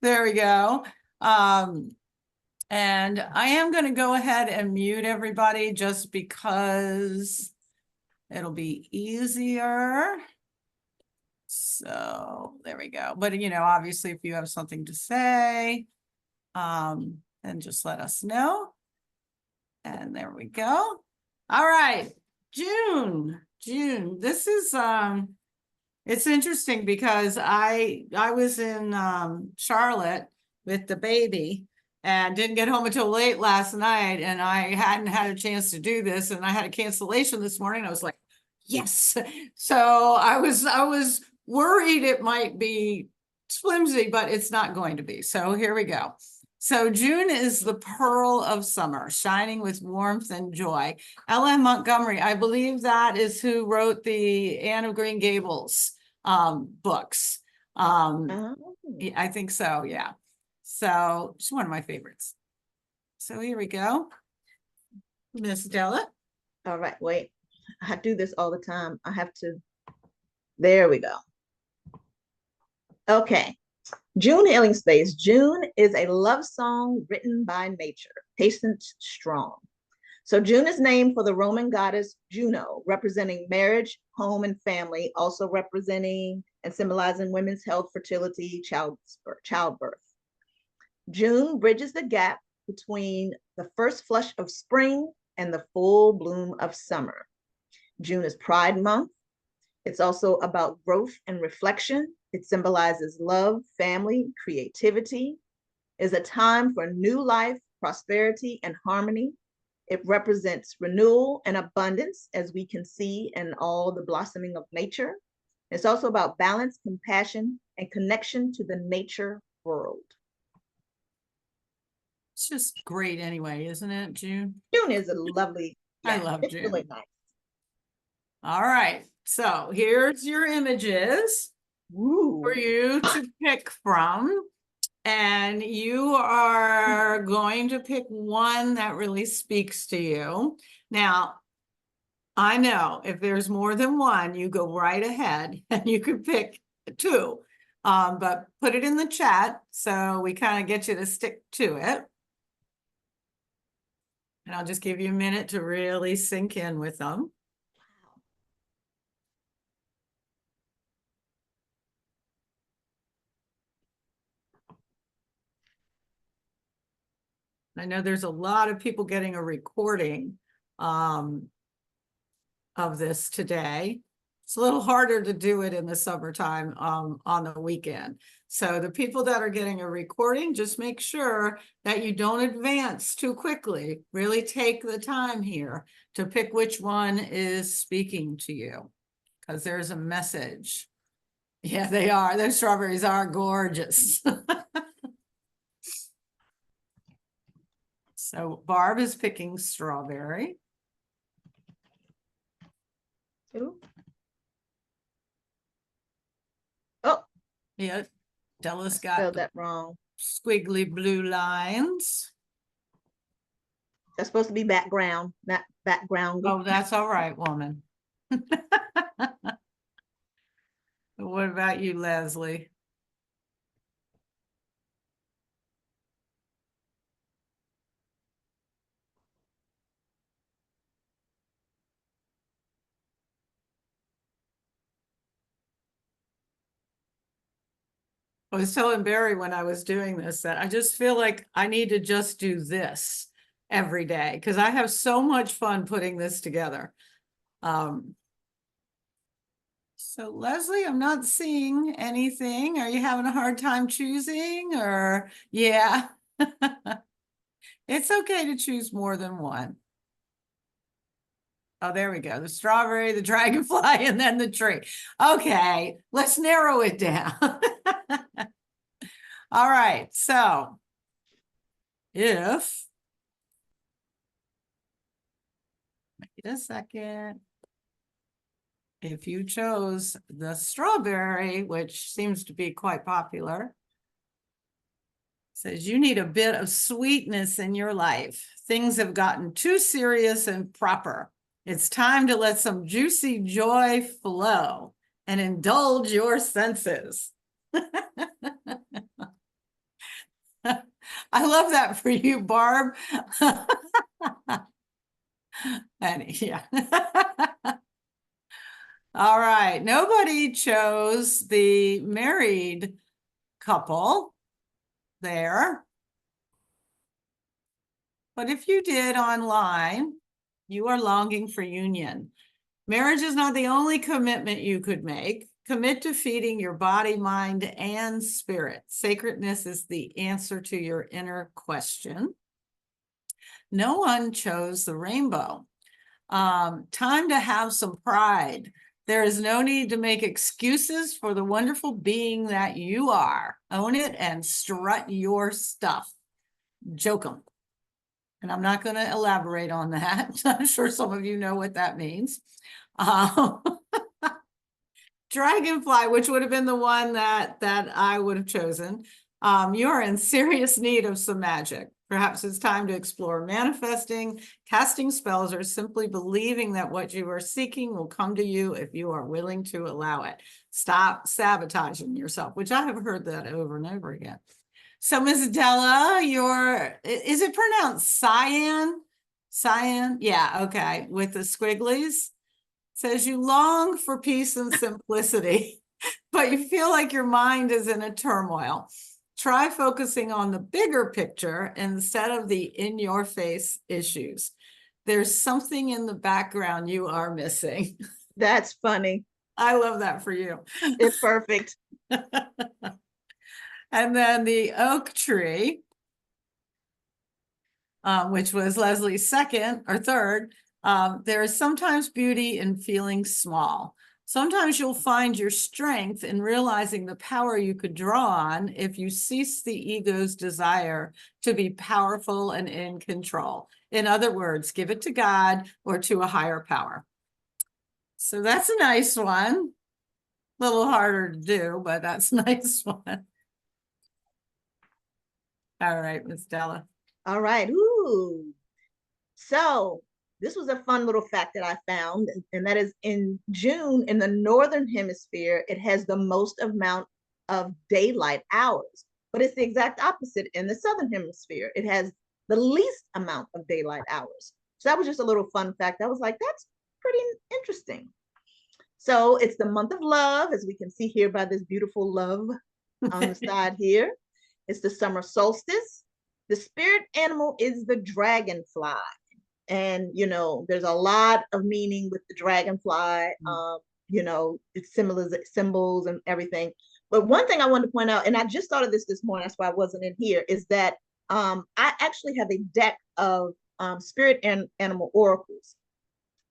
There we go. And I am going to go ahead and mute everybody just because it'll be easier. So there we go. But, obviously, if you have something to say, then just let us know. And there we go. All right. June. This is, it's interesting because I was in Charlotte with the baby and didn't get home until late last night, and I hadn't had a chance to do this, and I had a cancellation this morning. I was like, yes. So I was worried it might be flimsy, but it's not going to be. So here we go. So June is the pearl of summer, shining with warmth and joy. L.M. Montgomery, I believe that is who wrote the Anne of Green Gables books. Oh. I think so, yeah. So it's one of my favorites. So here we go. Miss Della. All right, wait. I do this all the time. I have to. There we go. Okay. June Healing Space. June is a love song written by nature, patient, strong. So June is named for the Roman goddess Juno, representing marriage, home, and family, also representing and symbolizing women's health, fertility, childbirth. June bridges the gap between the first flush of spring and the full bloom of summer. June is Pride Month. It's also about growth and reflection. It symbolizes love, family, creativity. It's a time for new life, prosperity, and harmony. It represents renewal and abundance, as we can see in all the blossoming of nature. It's also about balance, compassion, and connection to the nature world. It's just great anyway, isn't it, June? June is a lovely, I love it's June. really nice. All right, so here's your images for you to pick from. And you are going to pick one that really speaks to you. Now, I know if there's more than one, you go right ahead and you can pick two. But put it in the chat so we kind of get you to stick to it. And I'll just give you a minute to really sink in with them. I know there's a lot of people getting a recording of this today. It's a little harder to do it in the summertime on the weekend. So the people that are getting a recording, just make sure that you don't advance too quickly. Really take the time here to pick which one is speaking to you, because there's a message. Yeah, they are. Those strawberries are gorgeous. So Barb is picking strawberry. Ooh. Oh, yeah, Della's got spelled that wrong. Squiggly blue lines. That's supposed to be background, not background. Oh, that's all right, woman. What about you, Leslie? I was telling Barry when I was doing this that I just feel like I need to just do this every day because I have so much fun putting this together. So Leslie, I'm not seeing anything. Are you having a hard time choosing or yeah? It's okay to choose more than one. Oh, there we go. The strawberry, the dragonfly, and then the tree. Okay, let's narrow it down. All right, so if, wait a second. If you chose the strawberry, which seems to be quite popular, says you need a bit of sweetness in your life. Things have gotten too serious and proper. It's time to let some juicy joy flow and indulge your senses. I love that for you, Barb. And yeah. All right. Nobody chose the married couple there. But if you did online, you are longing for union. Marriage is not the only commitment you could make. Commit to feeding your body, mind, and spirit. Sacredness is the answer to your inner question. No one chose the rainbow. Time to have some pride. There is no need to make excuses for the wonderful being that you are. Own it and strut your stuff. Joke 'em. And I'm not going to elaborate on that. I'm sure some of you know what that means. Dragonfly, which would have been the one that I would have chosen. You're in serious need of some magic. Perhaps it's time to explore manifesting, casting spells, or simply believing that what you are seeking will come to you if you are willing to allow it. Stop sabotaging yourself, which I have heard that over and over again. So, Ms. Della, is it pronounced cyan? Cyan? Yeah, okay. With the squigglies. Says you long for peace and simplicity, but you feel like your mind is in a turmoil. Try focusing on the bigger picture instead of the in-your-face issues. There's something in the background you are missing. That's funny. I love that for you. It's perfect. And then the oak tree, which was Leslie's second or third. There is sometimes beauty in feeling small. Sometimes you'll find your strength in realizing the power you could draw on if you cease the ego's desire to be powerful and in control. In other words, give it to God or to a higher power. So that's a nice one. A little harder to do, but that's a nice one. All right, Ms. Della. All right. Ooh. So this was a fun little fact that I found, and that is in June in the Northern Hemisphere, it has the most amount of daylight hours, but it's the exact opposite in the Southern Hemisphere. It has the least amount of daylight hours. So that was just a little fun fact. I was like, that's pretty interesting. So it's the month of love, as we can see here by this beautiful love on the side here. It's the summer solstice. The spirit animal is the dragonfly. And, you know, there's a lot of meaning with the dragonfly. You know, it's symbols and everything. But one thing I wanted to point out, and I just thought of this morning, that's why I wasn't in here, is that I actually have a deck of spirit and animal oracles.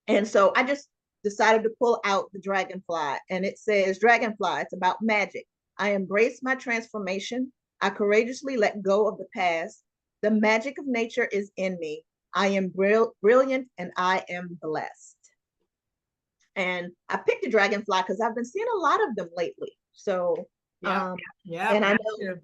And so I just decided to pull out the dragonfly, and it says, dragonfly, it's about magic. I embrace my transformation. I courageously let go of the past. The magic of nature is in me. I am brilliant and I am blessed. And I picked a dragonfly because I've been seeing a lot of them lately. So, yeah. And I know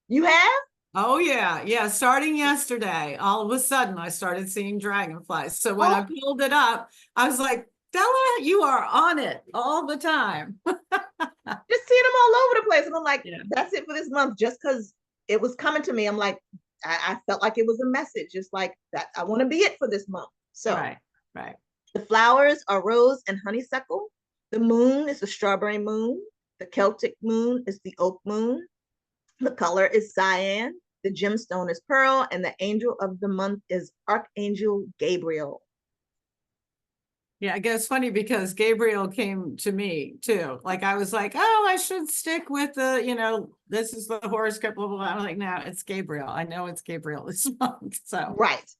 you have? Oh yeah. Starting yesterday, all of a sudden I started seeing dragonflies. So when I pulled it up, I was like, Della, you are on it all the time. Just seeing them all over the place. And I'm like, that's it for this month. Just because it was coming to me, I'm like, I felt like it was a message, just like that. I want to be it for this month. So right. The flowers are rose and honeysuckle. The moon is the strawberry moon. The Celtic moon is the oak moon. The color is cyan. The gemstone is pearl. And the angel of the month is Archangel Gabriel. Yeah, I guess it's funny because Gabriel came to me too. Like I was like, oh, I should stick with the, you know, this is the horoscope, blah, blah, blah. I'm like, no, it's Gabriel. I know it's Gabriel this month. So right.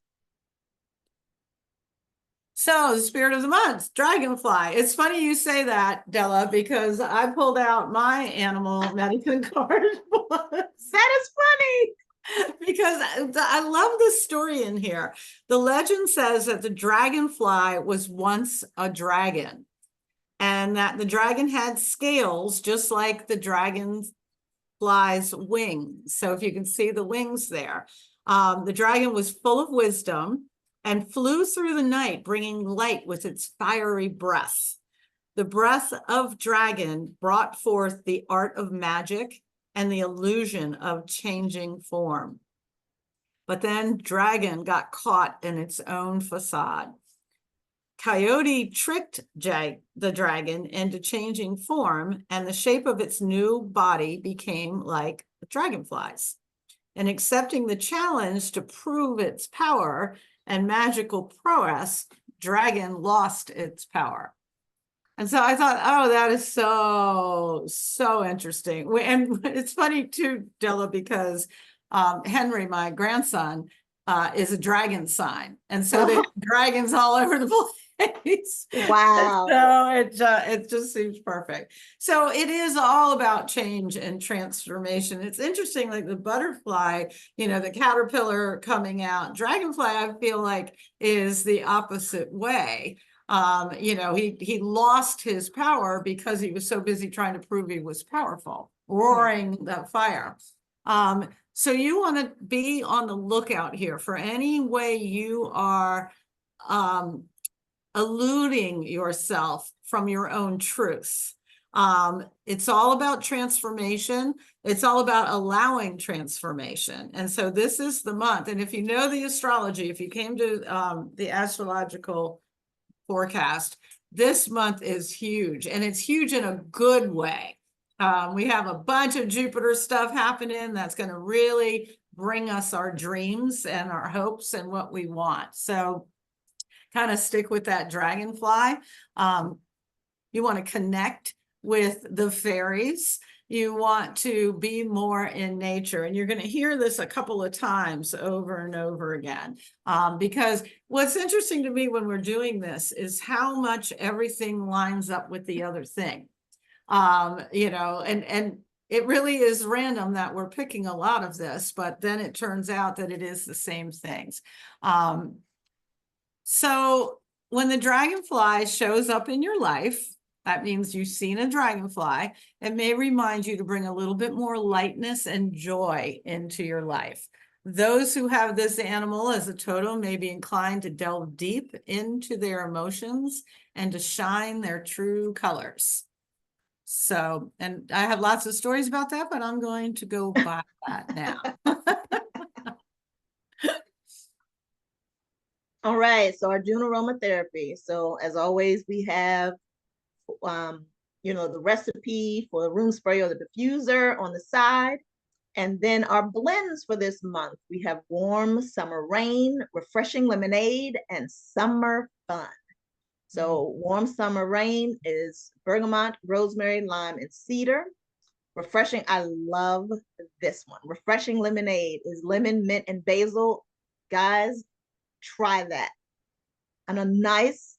So the spirit of the month, dragonfly. It's funny you say that, Della, because I pulled out my animal medicine card. That is funny. Because I love the story in here. The legend says that the dragonfly was once a dragon, and that the dragon had scales just like the dragonfly's wings. So if you can see the wings there, the dragon was full of wisdom and flew through the night, bringing light with its fiery breath. The breath of dragon brought forth the art of magic and the illusion of changing form. but then dragon got caught in its own facade. Coyote tricked the dragon into changing form, and the shape of its new body became like the dragonflies. And accepting the challenge to prove its power and magical prowess, dragon lost its power. And so I thought, oh, that is so interesting. And it's funny too, Della, because Henry, my grandson, is a dragon sign. And so there are dragons all over the place. Wow. So it just seems perfect. So it is all about change and transformation. It's interesting, like the butterfly, the caterpillar coming out. Dragonfly, I feel like, is the opposite way. He lost his power because he was so busy trying to prove he was powerful, roaring the fire. So you want to be on the lookout here for any way you are eluding yourself from your own truth. It's all about transformation. It's all about allowing transformation. And so this is the month. And if you know the astrology, if you came to the astrological forecast, this month is huge, and it's huge in a good way. We have a bunch of Jupiter stuff happening that's going to really bring us our dreams and our hopes and what we want. So kind of stick with that dragonfly. You want to connect with the fairies. You want to be more in nature. And you're going to hear this a couple of times over and over again. Because what's interesting to me when we're doing this is how much everything lines up with the other thing. And it really is random that we're picking a lot of this, but then it turns out that it is the same things. So when the dragonfly shows up in your life, that means you've seen a dragonfly. It may remind you to bring a little bit more lightness and joy into your life. Those who have this animal as a totem may be inclined to delve deep into their emotions and to shine their true colors. So, and I have lots of stories about that, but I'm going to go by that now. All right, so our June aromatherapy. So as always, we have the recipe for the room spray or the diffuser on the side. And then our blends for this month, we have warm summer rain, refreshing lemonade, and summer fun. So warm summer rain is bergamot, rosemary, lime, and cedar. Refreshing, I love this one. Refreshing lemonade is lemon, mint, and basil. Guys, try that. On a nice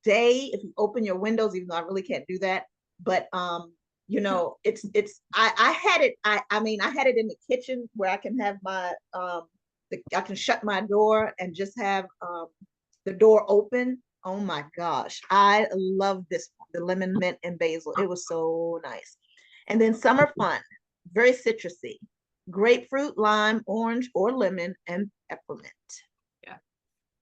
day, if you open your windows, even though I really can't do that, but it's I had it. I had it in the kitchen where I can have my I can shut my door and just have the door open. Oh my gosh, I love this one, the lemon, mint, and basil. It was so nice. And then summer fun, very citrusy, grapefruit, lime, orange, or lemon, and peppermint.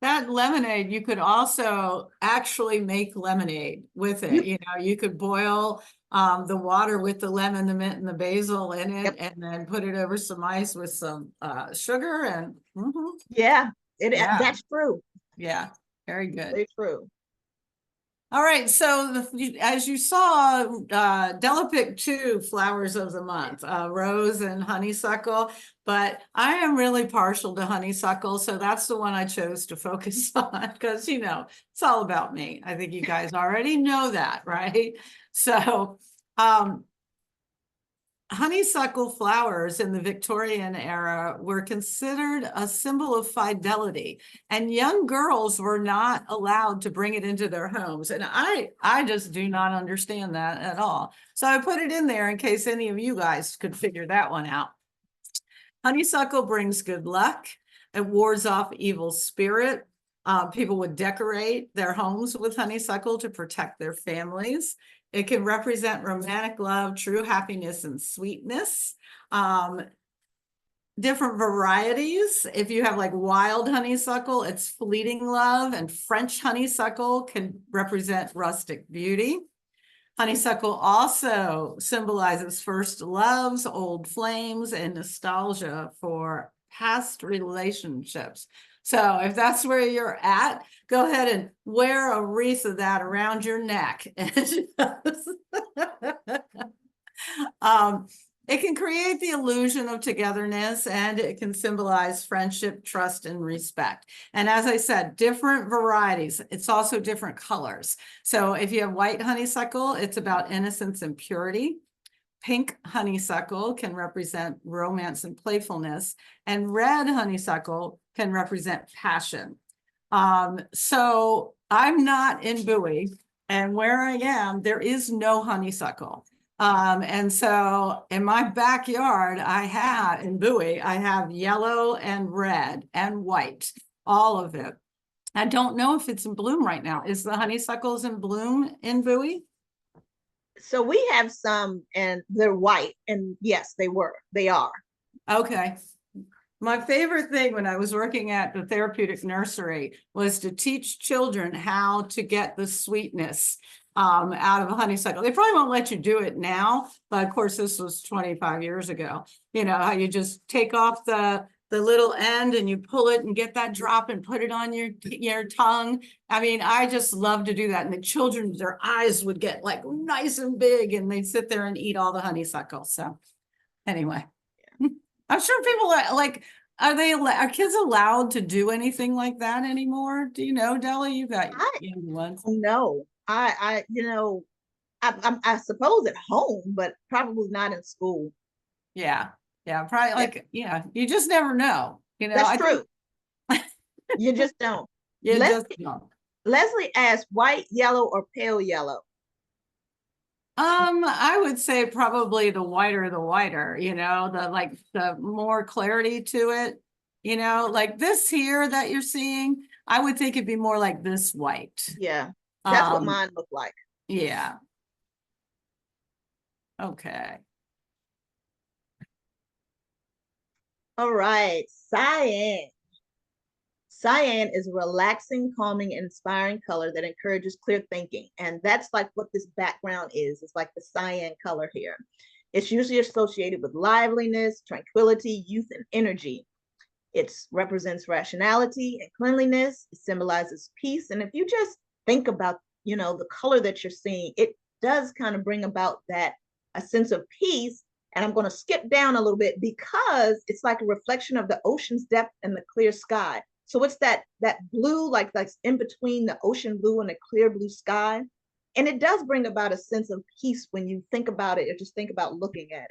That lemonade, you could also actually make lemonade with it. You could boil the water with the lemon, the mint, and the basil in it, and then put it over some ice with some sugar. And that's true. Yeah, very good. Very true. All right, so as you saw, Della picked 2 flowers of the month, rose and honeysuckle, but I am really partial to honeysuckle, so that's the one I chose to focus on because, it's all about me. I think you guys already know that, right? So honeysuckle flowers in the Victorian era were considered a symbol of fidelity, and young girls were not allowed to bring it into their homes. And I just do not understand that at all. So I put it in there in case any of you guys could figure that one out. Honeysuckle brings good luck. It wards off evil spirit. People would decorate their homes with honeysuckle to protect their families. It can represent romantic love, true happiness, and sweetness. Different varieties. If you have like wild honeysuckle, it's fleeting love, and French honeysuckle can represent rustic beauty. Honeysuckle also symbolizes first loves, old flames, and nostalgia for past relationships. So if that's where you're at, go ahead and wear a wreath of that around your neck. It can create the illusion of togetherness, and it can symbolize friendship, trust, and respect. And as I said, different varieties. It's also different colors. So if you have white honeysuckle, it's about innocence and purity. Pink honeysuckle can represent romance and playfulness, and red honeysuckle can represent passion. So I'm not in Bowie, and where I am, there is no honeysuckle. And so in my backyard, in Bowie, I have yellow and red and white, all of it. I don't know if it's in bloom right now. Is the honeysuckles in bloom in Bowie? So we have some, and they're white, and yes, they are. Okay. My favorite thing when I was working at the therapeutic nursery was to teach children how to get the sweetness out of a honeysuckle. They probably won't let you do it now, but of course this was 25 years ago. You know, how you just take off the little end and you pull it and get that drop and put it on your tongue. I mean, I just love to do that. And the children, their eyes would get like nice and big, and they'd sit there and eat all the honeysuckle. So anyway, I'm sure people like, are kids allowed to do anything like that anymore? Do you know, Della? You got young ones. No, I suppose at home, but probably not in school. Yeah. Yeah. Probably like, yeah, you just never know. You know, That's true. You just don't. You just don't. Leslie asked, white, yellow, or pale yellow? I would say probably the whiter, you know, the more clarity to it, you know, like this here that you're seeing, I would think it'd be more like this white. Yeah, that's what mine look like. Yeah. Okay. All right, cyan. Cyan is a relaxing, calming, inspiring color that encourages clear thinking. And that's like what this background is. It's like the cyan color here. It's usually associated with liveliness, tranquility, youth, and energy. It represents rationality and cleanliness. It symbolizes peace. And if you just think about, the color that you're seeing, it does kind of bring about a sense of peace. And I'm going to skip down a little bit because it's like a reflection of the ocean's depth and the clear sky. So it's that blue, like that's in between the ocean blue and the clear blue sky. And it does bring about a sense of peace when you think about it or just think about looking at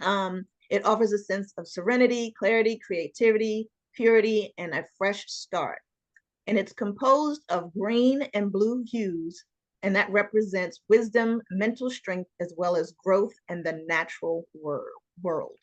it. It offers a sense of serenity, clarity, creativity, purity, and a fresh start. And it's composed of green and blue hues, and that represents wisdom, mental strength, as well as growth and the natural world.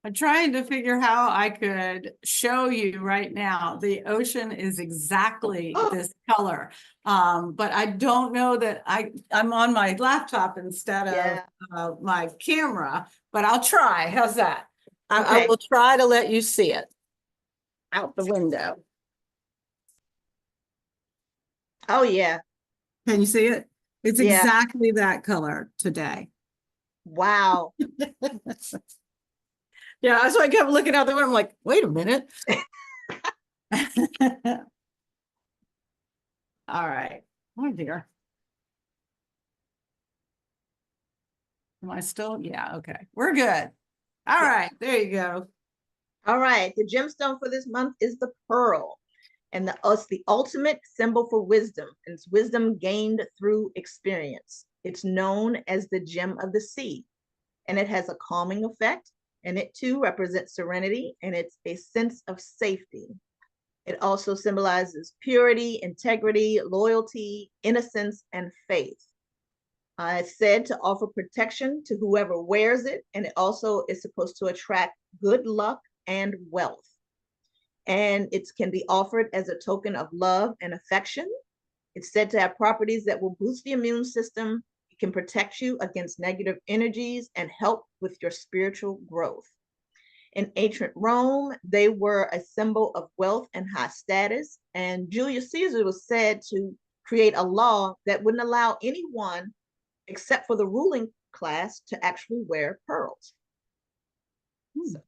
I'm trying to figure how I could show you right now. The ocean is exactly this color. But I don't know that I'm on my laptop instead of my camera, but I'll try. How's that? I will try to let you see it out the window. Oh, yeah. Can you see it? It's exactly that color today. Wow. Yeah, that's why I kept looking out the window. I'm like, wait a minute. All right. Oh dear. Am I still? Yeah, okay. We're good. All right, there you go. All right. The gemstone for this month is the pearl. And it's the ultimate symbol for wisdom. And it's wisdom gained through experience. It's known as the gem of the sea. And it has a calming effect. And it too represents serenity, and it's a sense of safety. It also symbolizes purity, integrity, loyalty, innocence, and faith. It's said to offer protection to whoever wears it, and it also is supposed to attract good luck and wealth. And it can be offered as a token of love and affection. It's said to have properties that will boost the immune system. It can protect you against negative energies and help with your spiritual growth. In ancient Rome, they were a symbol of wealth and high status. And Julius Caesar was said to create a law that wouldn't allow anyone except for the ruling class to actually wear pearls. So,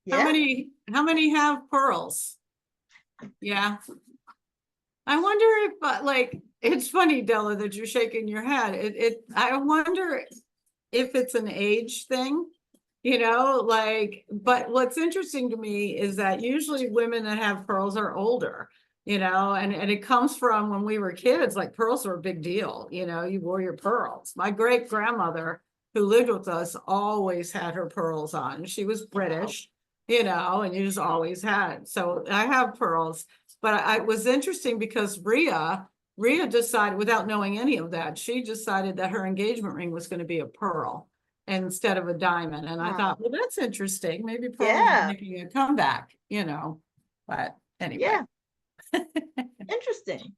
Yeah. How many have pearls? Yeah. I wonder if, like, it's funny, Della, that you're shaking your head. I wonder if it's an age thing, like, but what's interesting to me is that usually women that have pearls are older, and it comes from when we were kids, like pearls were a big deal, you wore your pearls. My great grandmother who lived with us always had her pearls on. She was British, and you just always had. So I have pearls, but it was interesting because Rhea decided, without knowing any of that, she decided that her engagement ring was going to be a pearl instead of a diamond. And I thought, well, that's interesting. Maybe pearls are making a comeback, but anyway. Yeah. Interesting.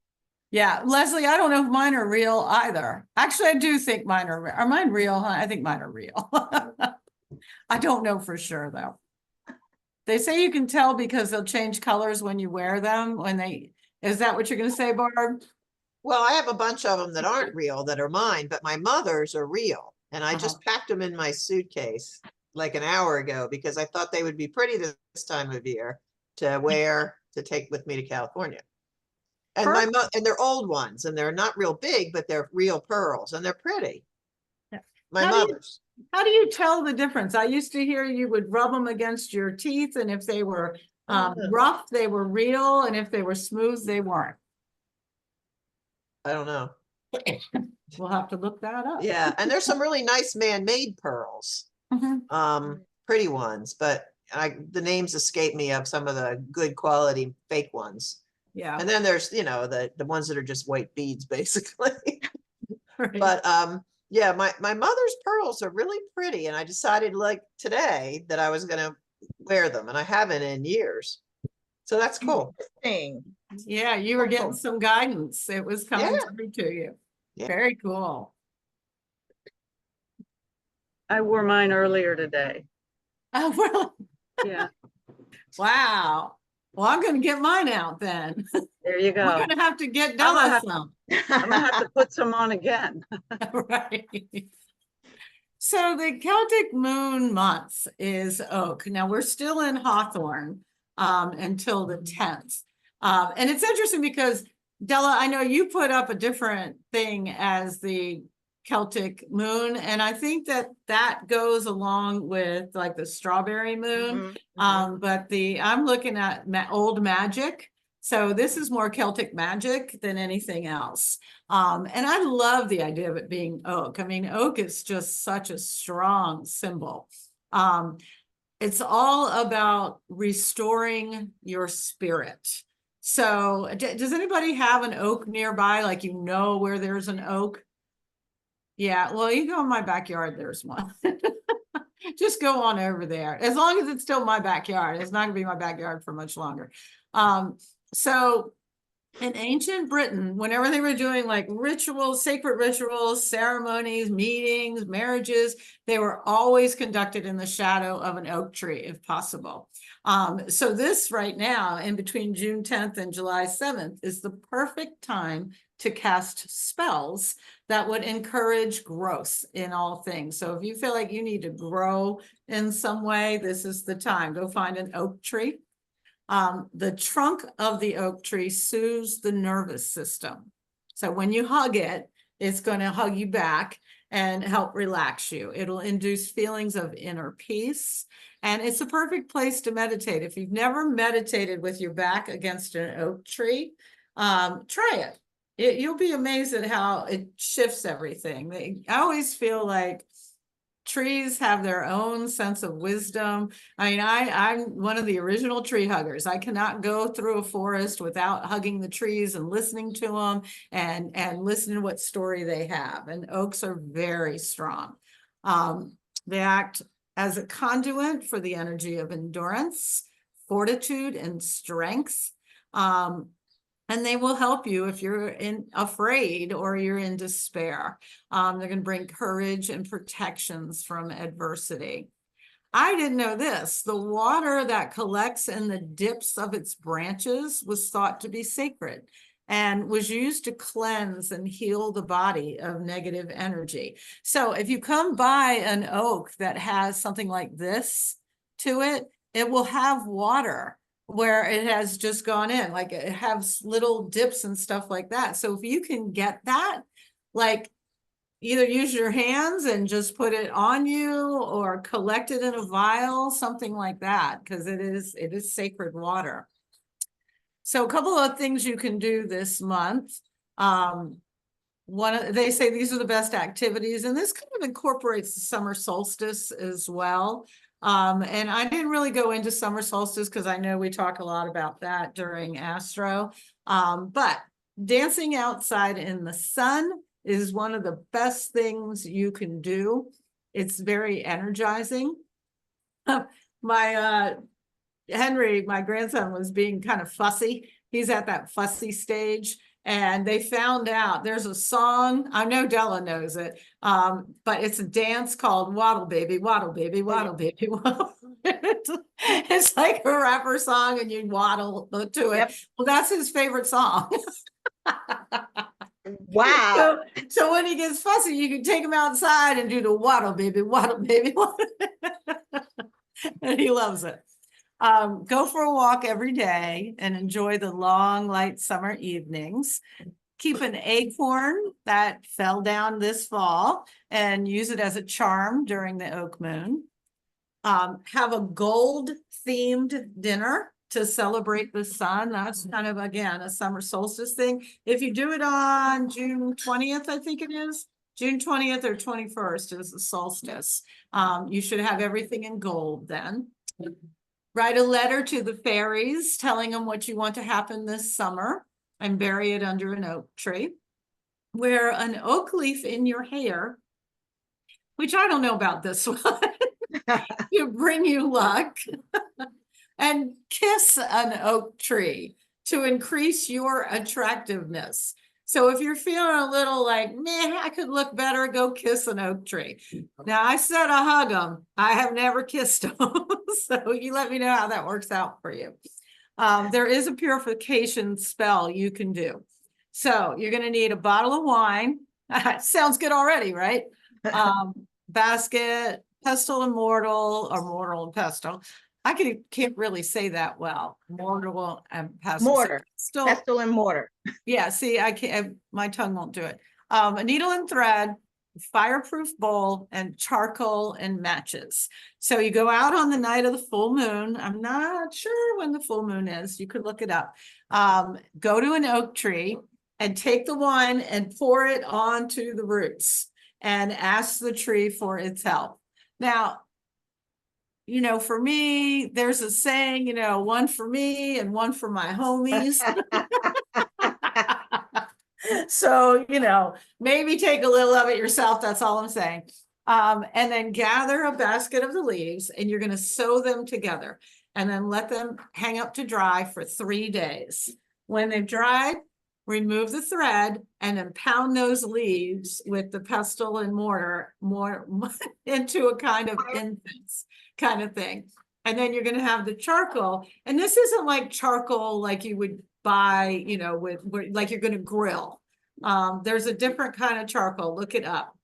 Yeah, Leslie, I don't know if mine are real either. Actually, I do think mine are mine real? Huh? I think mine are real. I don't know for sure though. They say you can tell because they'll change colors when you wear them. Is that what you're going to say, Barb? Well, I have a bunch of them that aren't real that are mine, but my mother's are real. And I just packed them in my suitcase like an hour ago because I thought they would be pretty this time of year to wear to take with me to California. And and they're old ones and they're not real big, but they're real pearls and they're pretty. Yeah. My mother's. How do you tell the difference? I used to hear you would rub them against your teeth, and if they were rough, they were real, and if they were smooth, they weren't. I don't know. We'll have to look that up. Yeah, and there's some really nice man-made pearls, pretty ones, but the names escape me of some of the good quality fake ones. Yeah. And then there's, the ones that are just white beads, basically. Right. But yeah, my mother's pearls are really pretty, and I decided like today that I was gonna wear them, and I haven't in years. So that's cool. Yeah, you were getting some guidance. It was coming through to you. Yeah. Very cool. I wore mine earlier today. Oh, well. Yeah. Wow. Well, I'm going to get mine out then. There you go. We're going to have to get Della some. I'm going to have to put some on again. Right. So the Celtic moon month is oak. Now we're still in Hawthorne until the 10th. And it's interesting because Della, I know you put up a different thing as the Celtic moon, and I think that goes along with like the strawberry moon. But I'm looking at old magic. So this is more Celtic magic than anything else. And I love the idea of it being oak. I mean, oak is just such a strong symbol. It's all about restoring your spirit. So does anybody have an oak nearby? Like, where there's an oak? Yeah, well, you go in my backyard, there's one. Just go on over there. As long as it's still my backyard, it's not gonna be my backyard for much longer. So in ancient Britain, whenever they were doing like rituals, sacred rituals, ceremonies, meetings, marriages, they were always conducted in the shadow of an oak tree, if possible. So this right now, in between June 10th and July 7th, is the perfect time to cast spells that would encourage growth in all things. So if you feel like you need to grow in some way, this is the time. Go find an oak tree. The trunk of the oak tree soothes the nervous system. So when you hug it, it's going to hug you back and help relax you. It'll induce feelings of inner peace. And it's a perfect place to meditate. If you've never meditated with your back against an oak tree, try it. You'll be amazed at how it shifts everything. I always feel like trees have their own sense of wisdom. I mean, I'm one of the original tree huggers. I cannot go through a forest without hugging the trees and listening to them and listening to what story they have. And oaks are very strong. They act as a conduit for the energy of endurance, fortitude, and strength. And they will help you if you're afraid or you're in despair. They're going to bring courage and protections from adversity. I didn't know this. The water that collects in the dips of its branches was thought to be sacred and was used to cleanse and heal the body of negative energy. So if you come by an oak that has something like this to it, it will have water where it has just gone in, like it has little dips and stuff like that. So if you can get that, like either use your hands and just put it on you or collect it in a vial, something like that, because it is sacred water. So a couple of things you can do this month. They say these are the best activities, and this kind of incorporates the summer solstice as well. And I didn't really go into summer solstice because I know we talk a lot about that during Astro. But dancing outside in the sun is one of the best things you can do. It's very energizing. My Henry, my grandson, was being kind of fussy. He's at that fussy stage. And they found out there's a song, I know Della knows it, but it's a dance called Waddle Baby, Waddle Baby, Waddle Baby, Waddle. It's like a rapper song and you waddle to it. Yep. Well, that's his favorite song. Wow. So when he gets fussy, you can take him outside and do the Waddle Baby, Waddle Baby, Waddle. And he loves it. Go for a walk every day and enjoy the long, light summer evenings. Keep an acorn that fell down this fall and use it as a charm during the oak moon. Have a gold themed dinner to celebrate the sun. That's kind of, again, a summer solstice thing. If you do it on June 20th, I think it is, June 20th or 21st is the solstice. You should have everything in gold then. Write a letter to the fairies telling them what you want to happen this summer and bury it under an oak tree. Wear an oak leaf in your hair, which I don't know about this one, to bring you luck. And kiss an oak tree to increase your attractiveness. So if you're feeling a little like, man, I could look better, go kiss an oak tree. Now, I said I hug them. I have never kissed them. So you let me know how that works out for you. There is a purification spell you can do. So you're going to need a bottle of wine. Sounds good already, right? Basket, pestle and mortal, or mortal and pestle. Can't really say that well. Mortal and pestle. Mortar. Still, Pestle and mortar. yeah, see, I can't, my tongue won't do it. A needle and thread, fireproof bowl, and charcoal and matches. So you go out on the night of the full moon. I'm not sure when the full moon is. You could look it up. Go to an oak tree and take the wine and pour it onto the roots and ask the tree for its help. Now, you know, for me, there's a saying, you know, one for me and one for my homies. So, you know, maybe take a little of it yourself. That's all I'm saying. And then gather a basket of the leaves and you're going to sew them together and then let them hang up to dry for 3 days. When they've dried, remove the thread and then pound those leaves with the pestle and mortar more into a kind of incense kind of thing. And then you're going to have the charcoal. And this isn't like charcoal like you would buy, you know, with like you're going to grill. There's a different kind of charcoal. Look it up.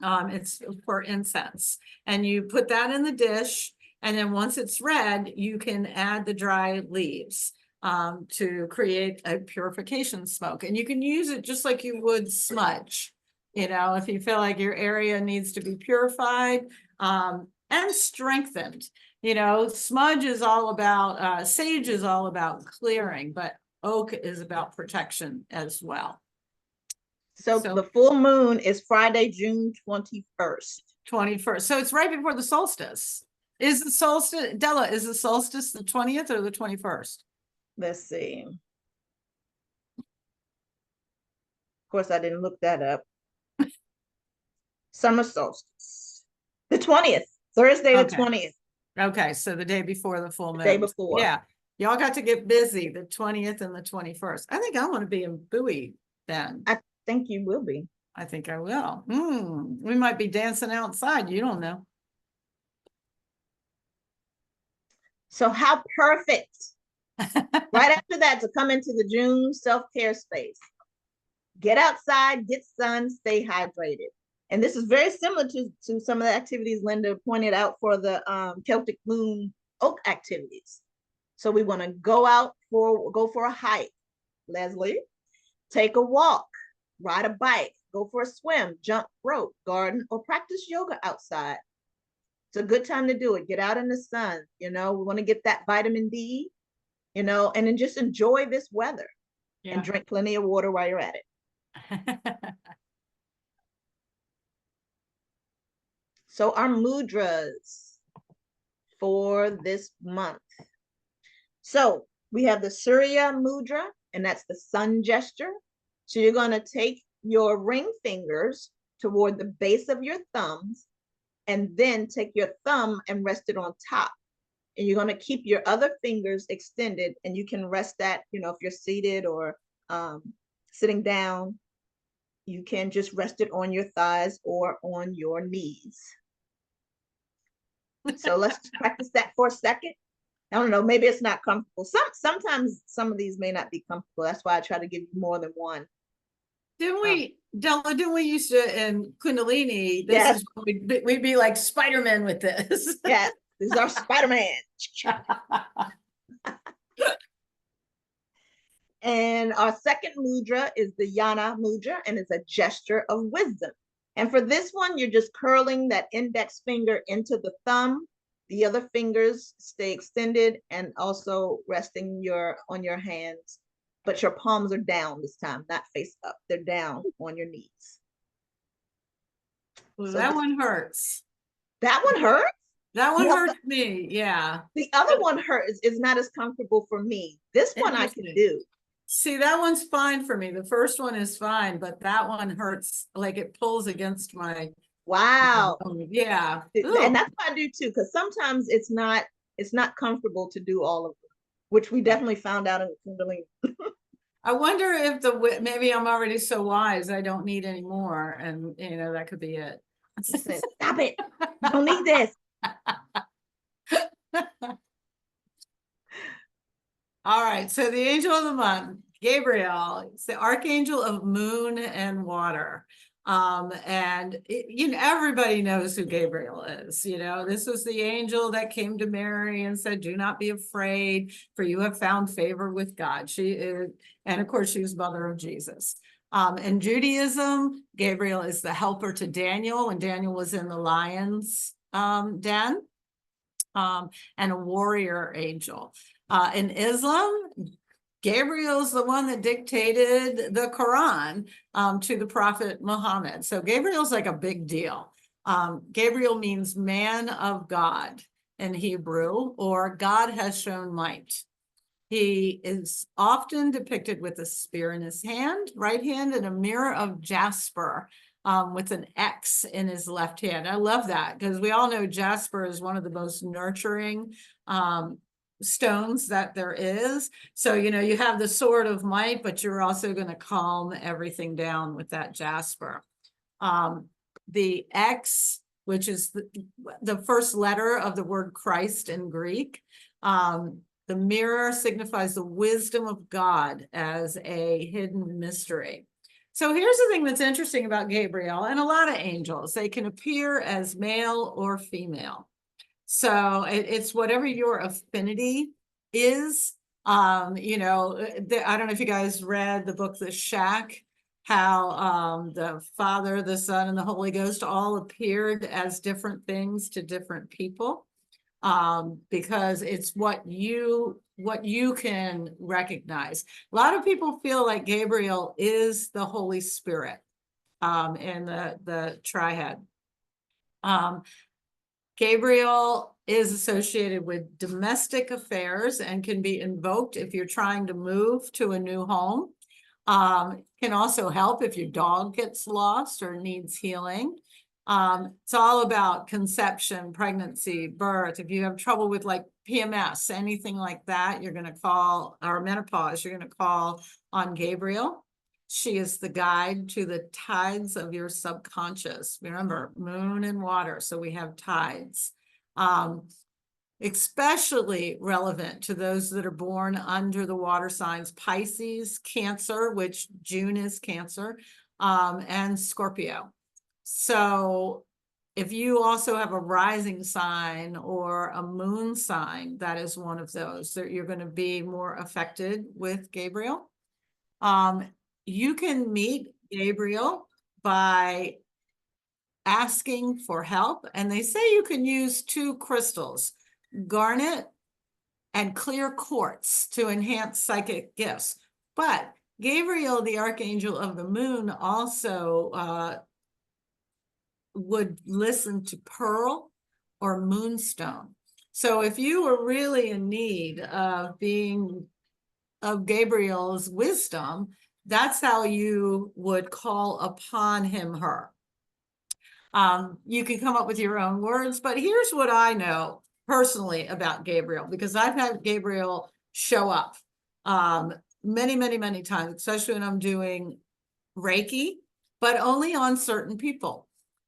It's for incense. And you put that in the dish. And then once it's red, you can add the dry leaves to create a purification smoke. And you can use it just like you would smudge, you know, if you feel like your area needs to be purified and strengthened. You know, smudge is all about, sage is all about clearing, but oak is about protection as well. So the full moon is Friday, June 21st. 21st. So it's right before the solstice. Is the solstice, Della, is the solstice the 20th or the 21st? Let's see. Of course, I didn't look that up. Summer solstice. The 20th. Thursday, the 20th. Okay, so the day before the full moon. The day before. Yeah. Y'all got to get busy the 20th and the 21st. I think I want to be in Bowie then. I think you will be. I think I will. We might be dancing outside. You don't know. So how perfect. Right after that, to come into the June self-care space. Get outside, get sun, stay hydrated. And this is very similar to some of the activities Linda pointed out for the Celtic moon oak activities. So we want to go for a hike, Leslie, take a walk, ride a bike, go for a swim, jump rope, garden, or practice yoga outside. It's a good time to do it. Get out in the sun. We want to get that vitamin D, and then just enjoy this weather and drink plenty of water while you're at it. So our mudras for this month. So we have the Surya mudra, and that's the sun gesture. So you're going to take your ring fingers toward the base of your thumbs, and then take your thumb and rest it on top. And you're going to keep your other fingers extended, and you can rest that, if you're seated or sitting down, you can just rest it on your thighs or on your knees. So let's practice that for a second. I don't know, maybe it's not comfortable. Sometimes some of these may not be comfortable. That's why I try to give you more than one. Della, didn't we used to in Kundalini, Yes. is we'd be like Spider-Man with this. Yes, this is our Spider-Man. And our second mudra is the Yana mudra, and it's a gesture of wisdom. And for this one, you're just curling that index finger into the thumb. The other fingers stay extended and also resting on your hands, but your palms are down this time, not face up. They're down on your knees. Well, that one hurts. That one hurts? That one hurts me, yeah. The other one hurts, is not as comfortable for me. This one I can do. See, that one's fine for me. The first one is fine, but that one hurts, like it pulls against my. Wow. Yeah. And that's what I do too, because sometimes it's not comfortable to do all of them, which we definitely found out in Kundalini. I wonder if maybe I'm already so wise, I don't need any more. And that could be it. Stop it. You don't need this. All right. So the angel of the month, Gabriel, it's the archangel of moon and water. And everybody knows who Gabriel is. This was the angel that came to Mary and said, "Do not be afraid, for you have found favor with God." She is, and of course, she was mother of Jesus. In Judaism, Gabriel is the helper to Daniel when Daniel was in the lion's den, and a warrior angel. In Islam, Gabriel's the one that dictated the Quran to the Prophet Muhammad. So Gabriel's like a big deal. Gabriel means man of God in Hebrew, or God has shown might. He is often depicted with a spear in his right hand, and a mirror of jasper with an X in his left hand. I love that, because we all know jasper is one of the most nurturing stones that there is. So you have the sword of might, but you're also going to calm everything down with that jasper. The X, which is the first letter of the word Christ in Greek, the mirror signifies the wisdom of God as a hidden mystery. So here's the thing that's interesting about Gabriel and a lot of angels: they can appear as male or female. So it's whatever your affinity is. I don't know if you guys read the book, The Shack, how the Father, the Son, and the Holy Ghost all appeared as different things to different people, because it's what you can recognize. A lot of people feel like Gabriel is the Holy Spirit in the triad. Gabriel is associated with domestic affairs and can be invoked if you're trying to move to a new home. Can also help if your dog gets lost or needs healing. It's all about conception, pregnancy, birth. If you have trouble with like PMS, anything like that, you're going to call, or menopause, you're going to call on Gabriel. She is the guide to the tides of your subconscious. Remember, moon and water, so we have tides. Especially relevant to those that are born under the water signs Pisces, Cancer, which June is Cancer, and Scorpio. So if you also have a rising sign or a moon sign, that is one of those that you're going to be more affected with Gabriel. You can meet Gabriel by asking for help, and they say you can use 2 crystals, garnet and clear quartz, to enhance psychic gifts. But Gabriel, the archangel of the moon, also would listen to pearl or moonstone. So if you were really in need of Gabriel's wisdom, that's how you would call upon him, her. You can come up with your own words, but here's what I know personally about Gabriel, because I've had Gabriel show up many, many, many times, especially when I'm doing Reiki, but only on certain people.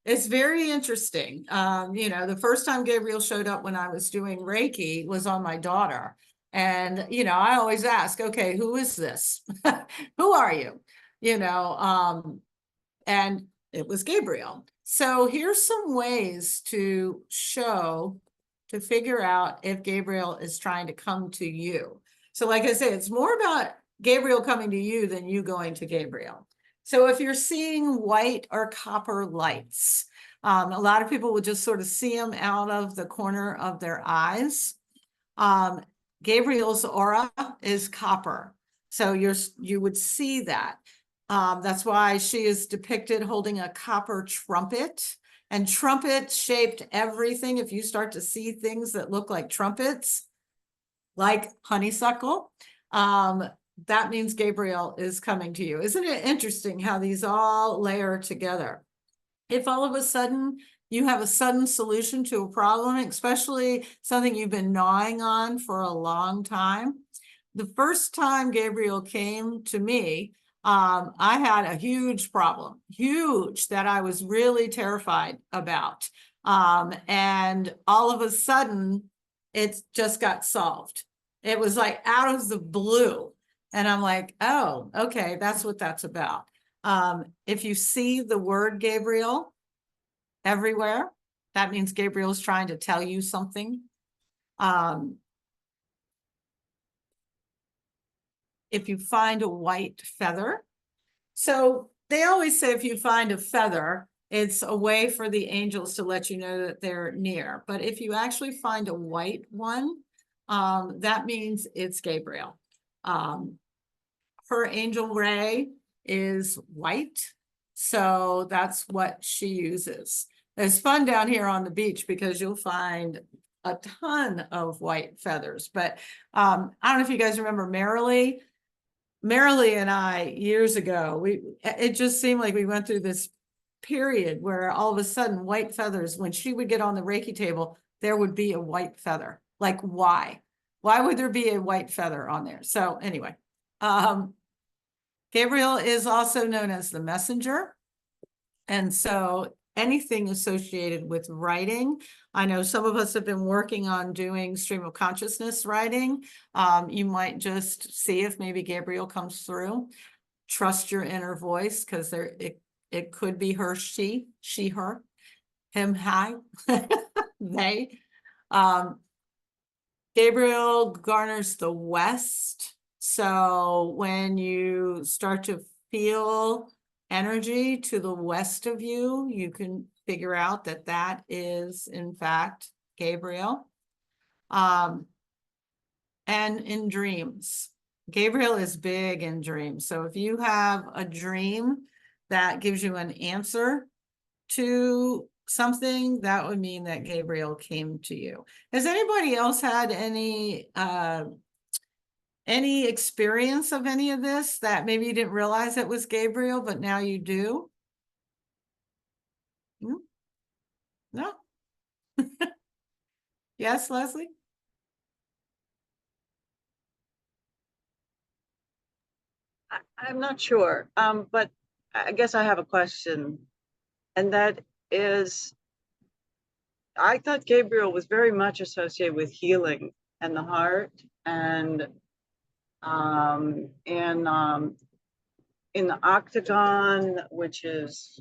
It's very interesting. You know, the first time Gabriel showed up when I was doing Reiki was on my daughter. And, you know, I always ask, okay, who is this? Who are you? You know, and it was Gabriel. So here's some ways to figure out if Gabriel is trying to come to you. So like I say, it's more about Gabriel coming to you than you going to Gabriel. So if you're seeing white or copper lights, a lot of people would just sort of see them out of the corner of their eyes. Gabriel's aura is copper. So you would see that. That's why she is depicted holding a copper trumpet, and trumpet shaped everything. If you start to see things that look like trumpets, like honeysuckle, that means Gabriel is coming to you. Isn't it interesting how these all layer together? If all of a sudden you have a sudden solution to a problem, especially something you've been gnawing on for a long time. The first time Gabriel came to me, I had a huge problem, huge, that I was really terrified about. And all of a sudden, it just got solved. It was like out of the blue. And I'm like, oh, okay, that's what that's about. If you see the word Gabriel everywhere, that means Gabriel's trying to tell you something. If you find a white feather, so they always say if you find a feather, it's a way for the angels to let you know that they're near. But if you actually find a white one, that means it's Gabriel. Her angel ray is white, so that's what she uses. It's fun down here on the beach because you'll find a ton of white feathers. But I don't know if you guys remember Marilee. Marilee and I, years ago, it just seemed like we went through this period where all of a sudden white feathers, when she would get on the Reiki table, there would be a white feather. Like, why? Why would there be a white feather on there? So anyway, Gabriel is also known as the messenger. And so anything associated with writing, I know some of us have been working on doing stream of consciousness writing. You might just see if maybe Gabriel comes through. Trust your inner voice, because it could be her, she, her, him, hi, they. Gabriel garners the west. So when you start to feel energy to the west of you, you can figure out that that is, in fact, Gabriel. And in dreams, Gabriel is big in dreams. So if you have a dream that gives you an answer to something, that would mean that Gabriel came to you. Has anybody else had any experience of any of this that maybe you didn't realize it was Gabriel, but now you do? No? Yes, Leslie? I'm not sure, but I guess I have a question. And that is, I thought Gabriel was very much associated with healing and the heart, and in the octagon, which is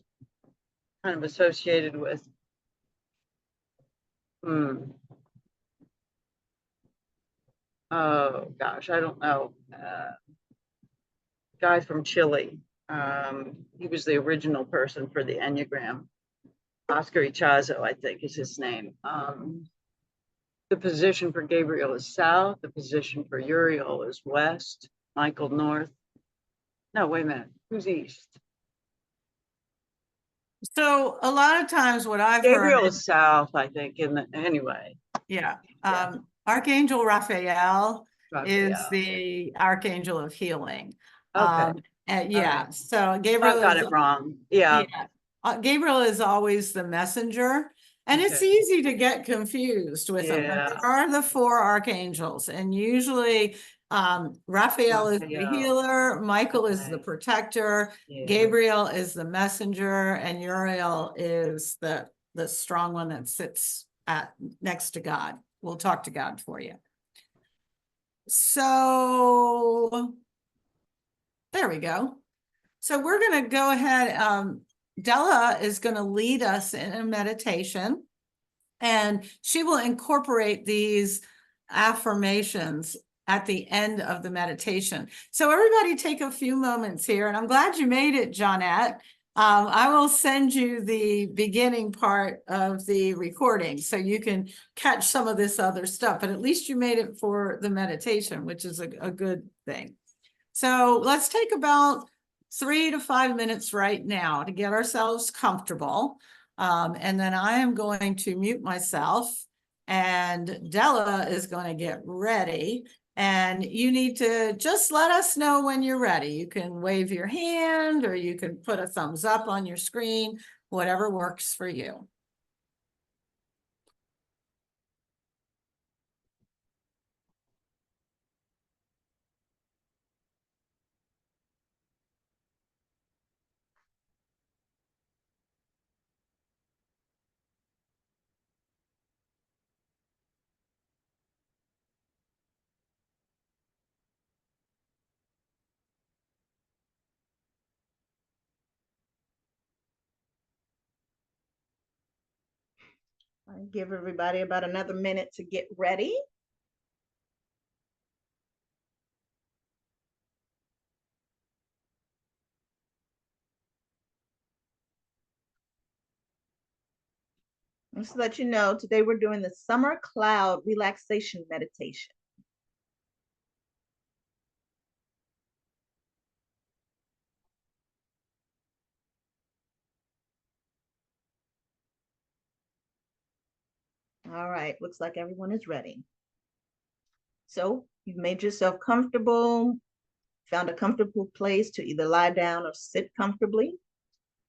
kind of associated with Hmm. Oh, gosh, I don't know. Guy from Chile. He was the original person for the Enneagram. Oscar Ichazo, I think, is his name. The position for Gabriel is south. The position for Uriel is west. Michael north. No, wait a minute. Who's east? So a lot of times what I've Gabriel heard, is south, I think. Anyway, yeah, Yeah. Archangel Raphael is Raphael. the Archangel of healing. Okay. And All yeah, right. so I got it wrong. Yeah. Gabriel is always the messenger, and it's Okay. easy to get confused with them. But Yeah. there are the four archangels, and usually Raphael is the Raphael. healer, Michael is the Okay. protector, Yeah. Gabriel is the messenger, and Uriel is the strong one that sits next to God. We'll talk to God for you. So there we go. So we're going to go ahead. Della is going to lead us in a meditation, and she will incorporate these affirmations at the end of the meditation. So everybody take a few moments here, and I'm glad you made it, Johnette. I will send you the beginning part of the recording so you can catch some of this other stuff, but at least you made it for the meditation, which is a good thing. So let's take about 3 to 5 minutes right now to get ourselves comfortable. And then I am going to mute myself, and Della is going to get ready. And you need to just let us know when you're ready. You can wave your hand, or you can put a thumbs up on your screen, whatever works for you. I give everybody about another minute to get ready. Just to let you know, today we're doing the summer cloud relaxation meditation. All right, looks like everyone is ready. So you've made yourself comfortable, found a comfortable place to either lie down or sit comfortably,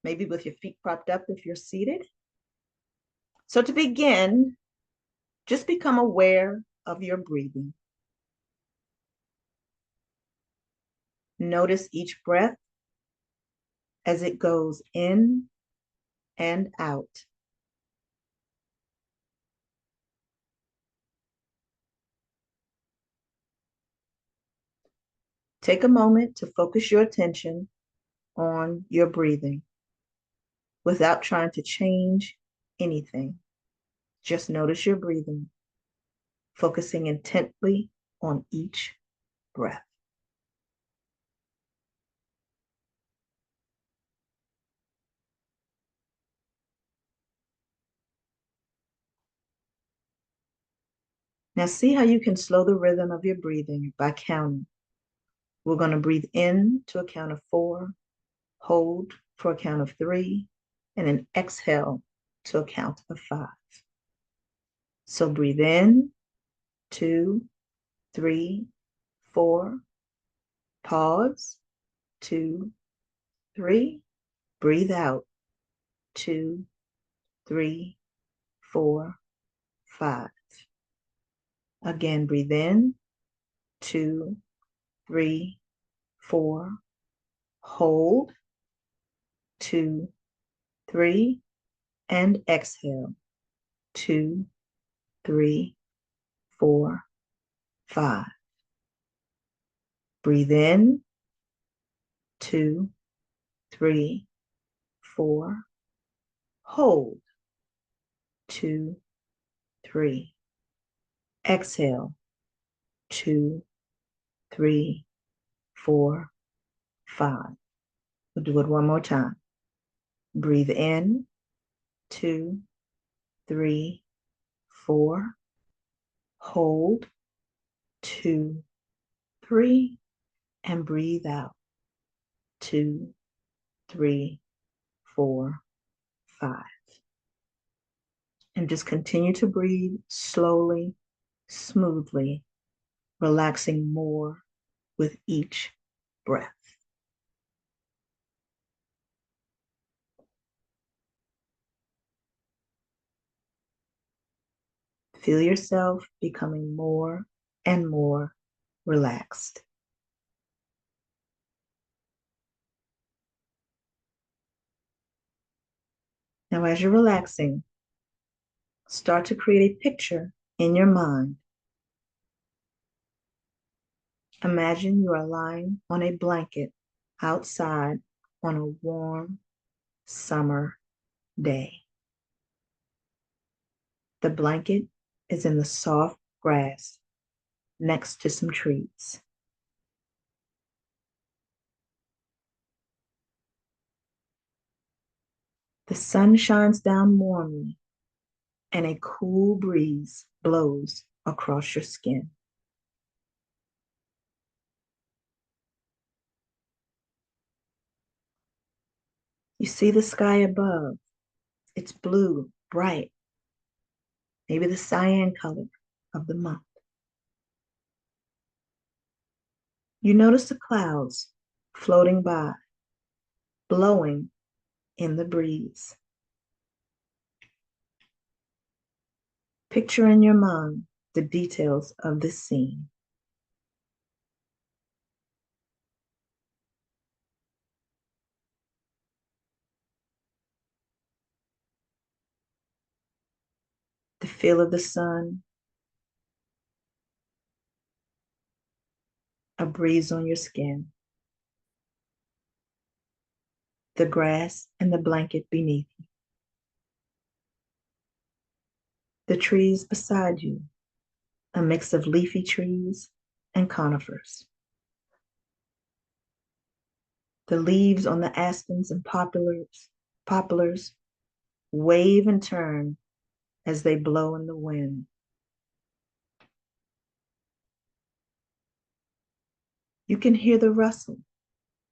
maybe with your feet propped up if you're seated. So to begin, just become aware of your breathing. Notice each breath as it goes in and out. Take a moment to focus your attention on your breathing without trying to change anything. Just notice your breathing, focusing intently on each breath. Now see how you can slow the rhythm of your breathing by counting. We're going to breathe in to a count of 4, hold for a count of 3, and then exhale to a count of 5. So breathe in, 2, 3, 4, pause, 2, 3, breathe out, 2, 3, 4, 5. Again, breathe in, 2, 3, 4, hold, 2, 3, and exhale, 2, 3, 4, 5. Breathe in, 2, 3, 4, hold, 2, 3. Exhale, 2, 3, 4, 5. We'll do it one more time. Breathe in, 2, 3, 4. Hold, 2, 3, and breathe out, 2, 3, 4, 5. And just continue to breathe slowly, smoothly, relaxing more with each breath. Feel yourself becoming more and more relaxed. Now, as you're relaxing, start to create a picture in your mind. Imagine you are lying on a blanket outside on a warm summer day. The blanket is in the soft grass next to some trees. The sun shines down warmly and a cool breeze blows across your skin. You see the sky above. It's blue, bright, maybe the cyan color of the month. You notice the clouds floating by, blowing in the breeze. Picture in your mind the details of this scene. The feel of the sun, a breeze on your skin, the grass and the blanket beneath you, the trees beside you, a mix of leafy trees and conifers. The leaves on the aspens and poplars wave and turn as they blow in the wind. You can hear the rustle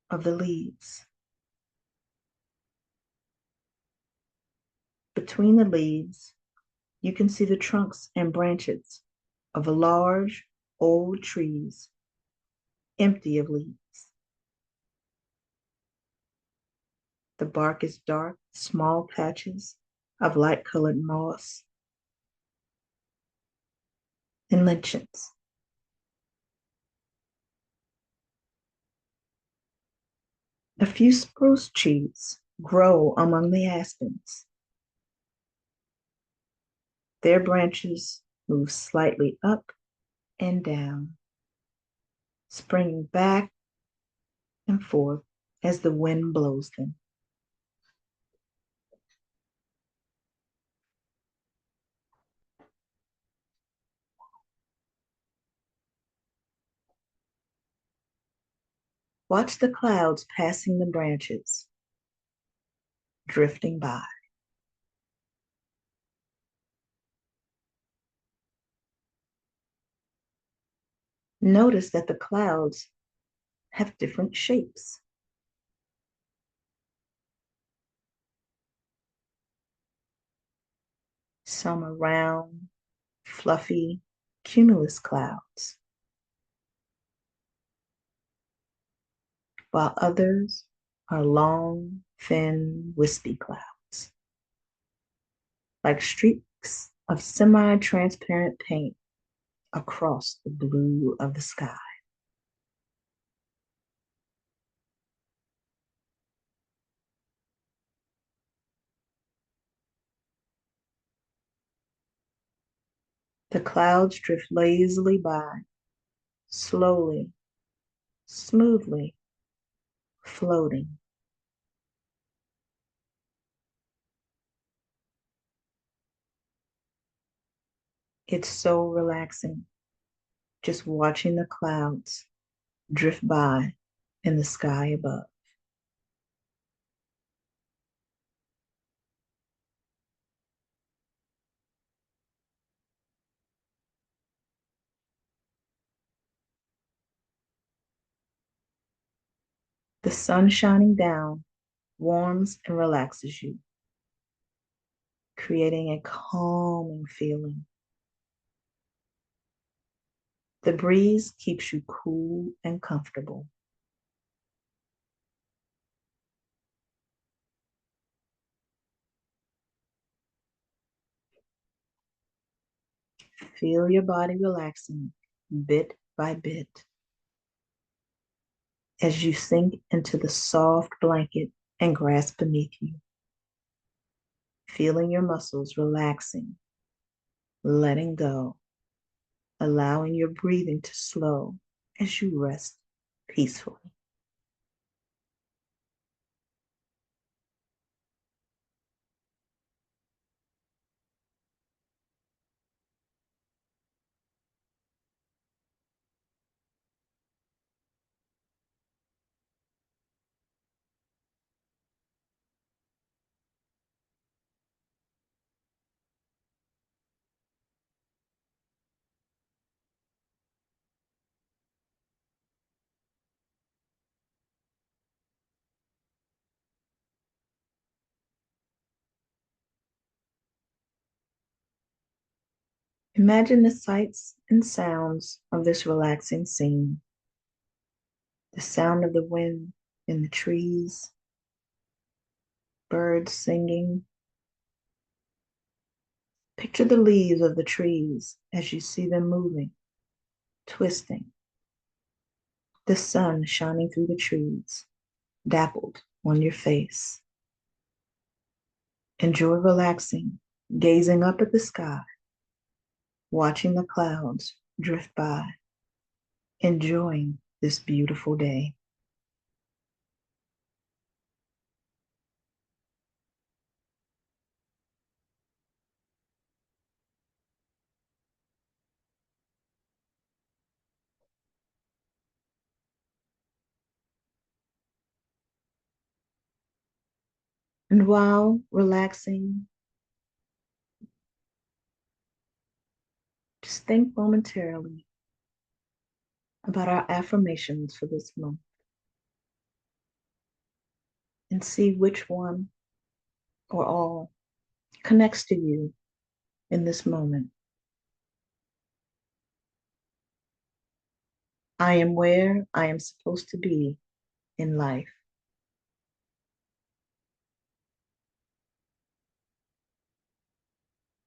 of the leaves. Between the leaves, you can see the trunks and branches of large old trees, empty of leaves. The bark is dark, small patches of light-colored moss and lichens. A few spruce trees grow among the aspens. Their branches move slightly up and down, springing back and forth as the wind blows them. Watch the clouds passing the branches, drifting by. Notice that the clouds have different shapes. Some are round, fluffy, cumulus clouds, while others are long, thin, wispy clouds, like streaks of semi-transparent paint across the blue of the sky. The clouds drift lazily by, slowly, smoothly, floating. It's so relaxing just watching the clouds drift by in the sky above. The sun shining down warms and relaxes you, creating a calming feeling. The breeze keeps you cool and comfortable. Feel your body relaxing bit by bit as you sink into the soft blanket and grass beneath you, feeling your muscles relaxing, letting go, allowing your breathing to slow as you rest peacefully. Imagine the sights and sounds of this relaxing scene. The sound of the wind in the trees, birds singing. Picture the leaves of the trees as you see them moving, twisting. The sun shining through the trees, dappled on your face. Enjoy relaxing, gazing up at the sky, watching the clouds drift by, enjoying this beautiful day. And while relaxing, just think momentarily about our affirmations for this month and see which one or all connects to you in this moment. I am where I am supposed to be in life.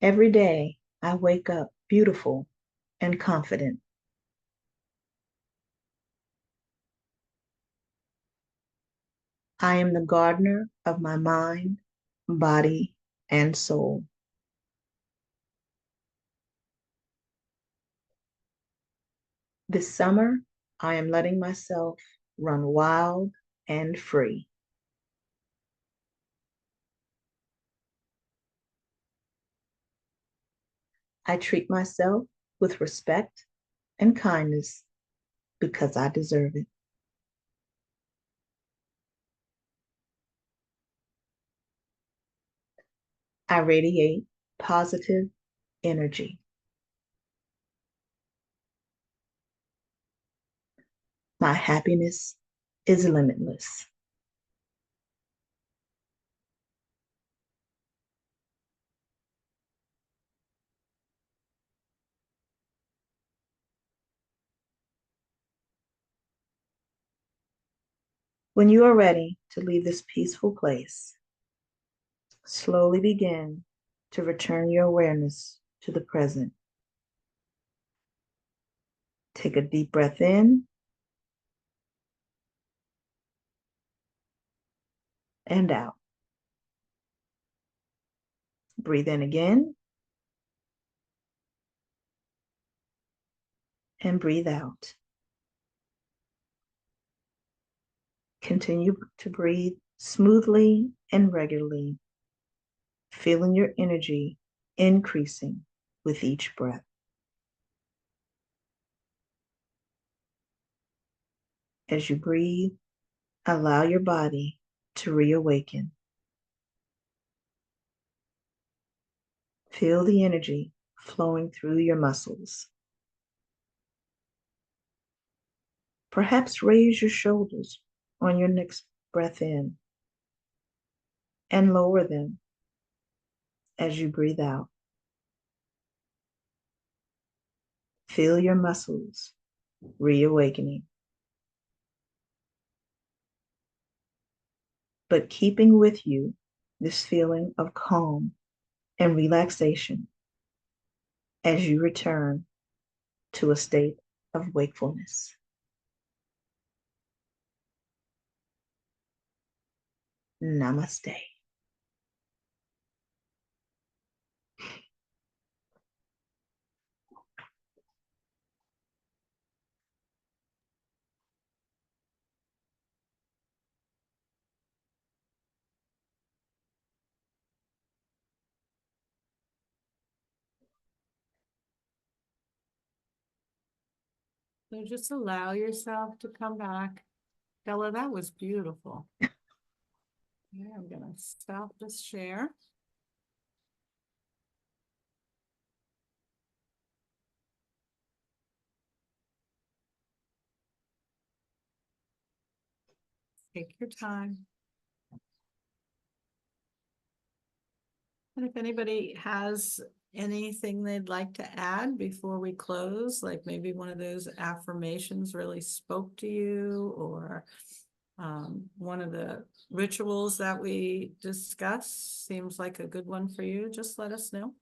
Every day I wake up beautiful and confident. I am the gardener of my mind, body, and soul. This summer, I am letting myself run wild and free. I treat myself with respect and kindness because I deserve it. I radiate positive energy. My happiness is limitless. When you are ready to leave this peaceful place, slowly begin to return your awareness to the present. Take a deep breath in and out. Breathe in again and breathe out. Continue to breathe smoothly and regularly, feeling your energy increasing with each breath. As you breathe, allow your body to reawaken. Feel the energy flowing through your muscles. Perhaps raise your shoulders on your next breath in and lower them as you breathe out. Feel your muscles reawakening. But keeping with you this feeling of calm and relaxation as you return to a state of wakefulness. Namaste. So just allow yourself to come back. Della, that was beautiful. Yeah, I'm gonna stop this share. Take your time. And if anybody has anything they'd like to add before we close, like maybe one of those affirmations really spoke to you, or one of the rituals that we discussed seems like a good one for you, just let us know.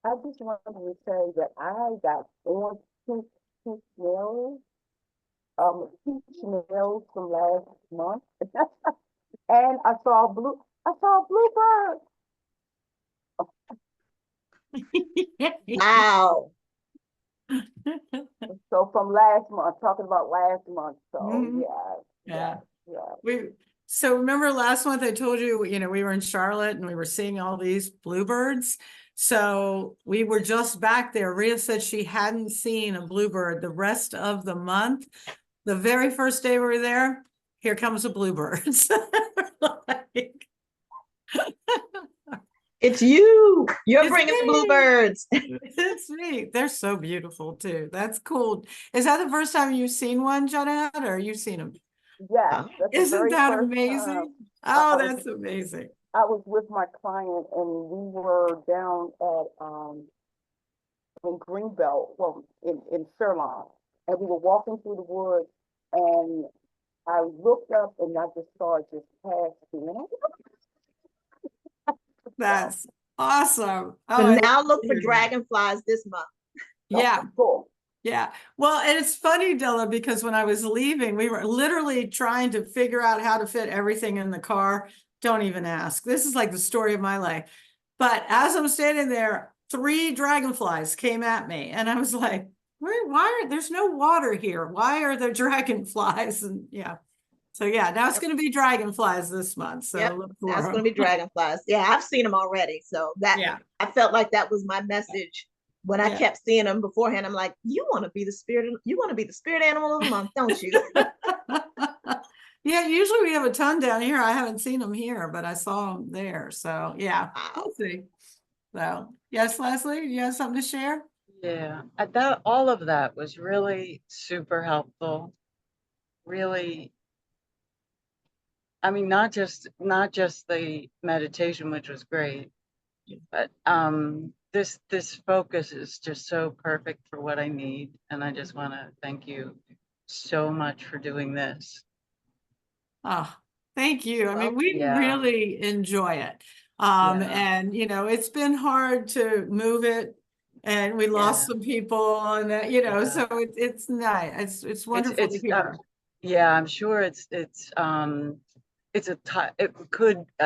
I just wanted to say that I got orange pink nails, peach nails from last month, and I saw a bluebird. Wow. So from last month, talking about last month. So Mhm. yeah. So remember last month I told you, we were in Charlotte and we were seeing all these bluebirds. So we were just back there. Rhea said she hadn't seen a bluebird the rest of the month. The very first day we were there, here comes a bluebird. Like, It's you. You're It's bringing the me. bluebirds. it's me. They're so beautiful too. That's cool. Is that the first time you've seen one, Judd, or you've seen them? Yes, that's the Isn't very that first amazing? time Oh, I was that's amazing. I was with my client and we were down at in Greenbelt, well, in Fairlawn, and we were walking through the woods, and I looked up and I just saw it just pass through. And That's awesome. Oh, So I love now look to for hear that. dragonflies this month. Yeah, cool. yeah. Well, and it's funny, Della, because when I was leaving, we were literally trying to figure out how to fit everything in the car. Don't even ask. This is like the story of my life. But as I'm standing there, 3 dragonflies came at me, and I was like, there's no water here. Why are there dragonflies? And yeah. So yeah, now it's going to be dragonflies this month. So Yep, look that's for going to be them. dragonflies. Yeah, I've seen them already. So Yeah. I felt like that was my message when I Yeah. kept seeing them beforehand. I'm like, you want to be the spirit animal of the month, don't you? Yeah, usually we have a ton down here. I haven't seen them here, but I saw them there. So yeah, Wow. we'll see. So yes, Leslie, you have something to share? Yeah, all of that was really super helpful. Really, I mean, not just the meditation, which was great, but this focus is just so perfect for what I need. And I just want to thank you so much for doing this. Oh, thank you. I mean, we Yeah. really enjoy it. Yeah. And it's been hard to move it, and we lost some people, and that, so it's nice. It's wonderful to hear. Yeah, I'm sure I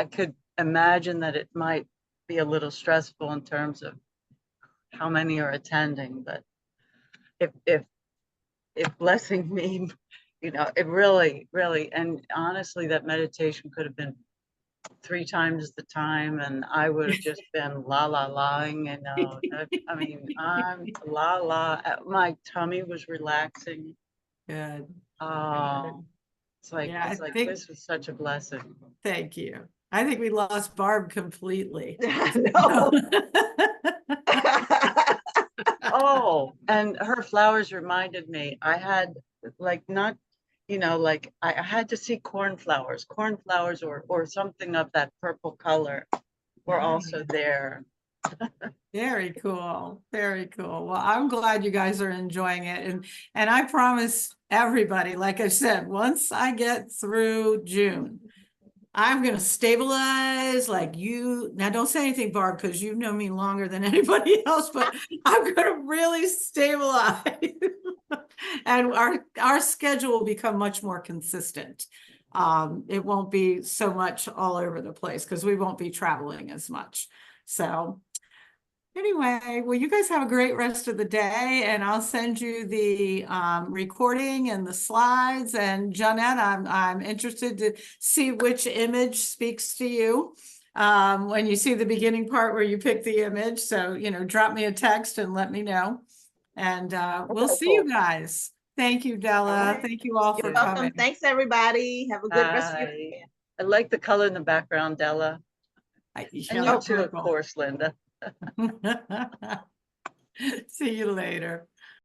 could imagine that it might be a little stressful in terms of how many are attending, but if blessing me, it really, and honestly, that meditation could have been 3 times the time, and I would have just been la-la-laing, you know. I mean, I'm my tummy was relaxing. Good. Oh, Yeah, it's I like think, this was such a blessing. thank you. I think we lost Barb completely. No. Oh, and her flowers reminded me, I had like not, you know, like I had to see cornflowers or something of that purple color were also there. Very cool. Very cool. Well, I'm glad you guys are enjoying it. And I promise everybody, like I said, once I get through June, I'm gonna stabilize like you. Now, don't say anything, Barb, because you know me longer than anybody else, but I'm gonna really stabilize. And our schedule will become much more consistent. It won't be so much all over the place because we won't be traveling as much. So anyway, well, you guys have a great rest of the day, and I'll send you the recording and the slides. And Jeanette, I'm interested to see which image speaks to you when you see the beginning part where you pick the image. So, you know, drop me a text and let me know. And we'll Okay, see cool. you guys. Thank you, Della. right. Thank you all for You're welcome. coming. Thanks, everybody. Have a good rest of your Bye. weekend. I like the color in the background, Della. And Yeah, you too, of purple. course, Linda. See you later.